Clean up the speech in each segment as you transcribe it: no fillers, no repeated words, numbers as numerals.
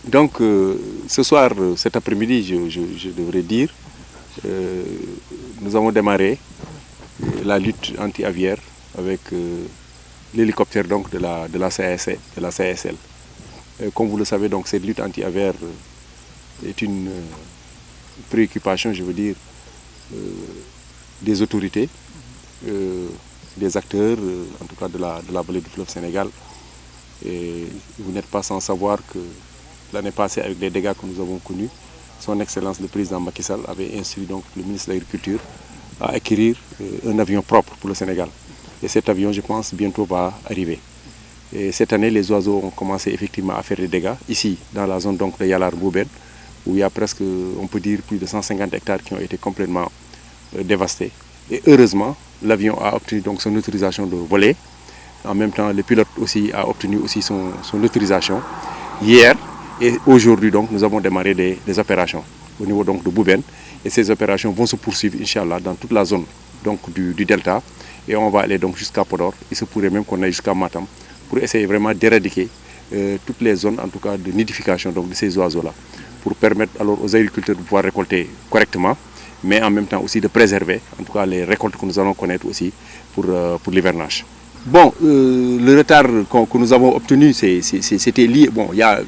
Donc ce soir, cet après-midi, je devrais dire, nous avons démarré la lutte anti-aviaire avec l'hélicoptère donc de la CSL. Comme vous le savez, donc cette lutte anti-aviaire est une préoccupation, je veux dire, des autorités, des acteurs, en tout cas de la vallée du fleuve Sénégal. Et vous n'êtes pas sans savoir que l'année passée, avec les dégâts que nous avons connus, son Excellence le président Macky Sall avait instruit donc le ministre de l'Agriculture à acquérir un avion propre pour le Sénégal. Et cet avion, je pense, bientôt va arriver. Et cette année, les oiseaux ont commencé effectivement à faire des dégâts, ici, dans la zone donc, de Yalar-Bouben, où il y a presque, on peut dire, plus de 150 hectares qui ont été complètement dévastés. Et heureusement, l'avion a obtenu donc son autorisation de voler. En même temps, le pilote aussi a obtenu aussi son autorisation hier. Et aujourd'hui, donc, nous avons démarré des opérations au niveau donc, de Bouben. Et ces opérations vont se poursuivre, Inch'Allah, dans toute la zone donc, du delta. Et on va aller donc jusqu'à Podor. Il se pourrait même qu'on aille jusqu'à Matam pour essayer vraiment d'éradiquer toutes les zones, en tout cas, de nidification donc, de ces oiseaux-là. Pour permettre alors aux agriculteurs de pouvoir récolter correctement, mais en même temps aussi de préserver, en tout cas, les récoltes que nous allons connaître aussi pour l'hivernage. Bon, le retard que nous avons obtenu, c'était lié, bon, il y a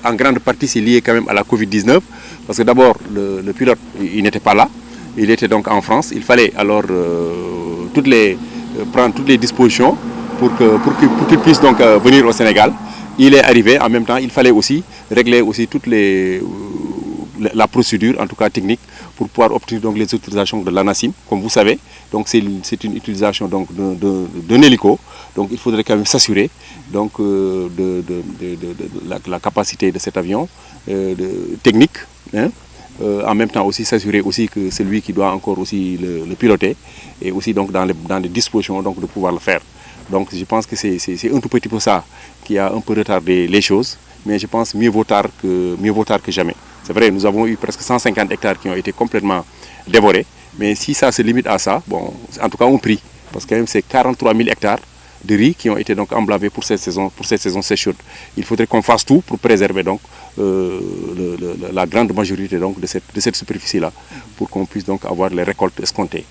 en grande partie c'est lié quand même à la Covid-19, parce que d'abord, le pilote, il n'était pas là, il était donc en France, il fallait alors prendre toutes les dispositions pour qu'il puisse donc venir au Sénégal. Il est arrivé, en même temps, il fallait aussi régler aussi toutes la procédure, en tout cas technique, pour pouvoir obtenir donc les autorisations de l'ANACIM, comme vous savez. Donc c'est une utilisation donc d'un hélico. Donc il faudrait quand même s'assurer donc de la capacité de cet avion technique. Hein. En même temps aussi s'assurer aussi que celui qui doit encore aussi le piloter et aussi donc dans les dispositions donc de pouvoir le faire. Donc je pense que c'est un tout petit peu ça qui a un peu retardé les choses, mais je pense mieux vaut tard que jamais. C'est vrai, nous avons eu presque 150 hectares qui ont été complètement dévorés, mais si ça se limite à ça, bon, en tout cas on prie, parce que quand même c'est 43 000 hectares de riz qui ont été donc emblavés pour cette saison sèche chaude. Il faudrait qu'on fasse tout pour préserver donc la grande majorité donc de cette superficie-là, pour qu'on puisse donc avoir les récoltes escomptées.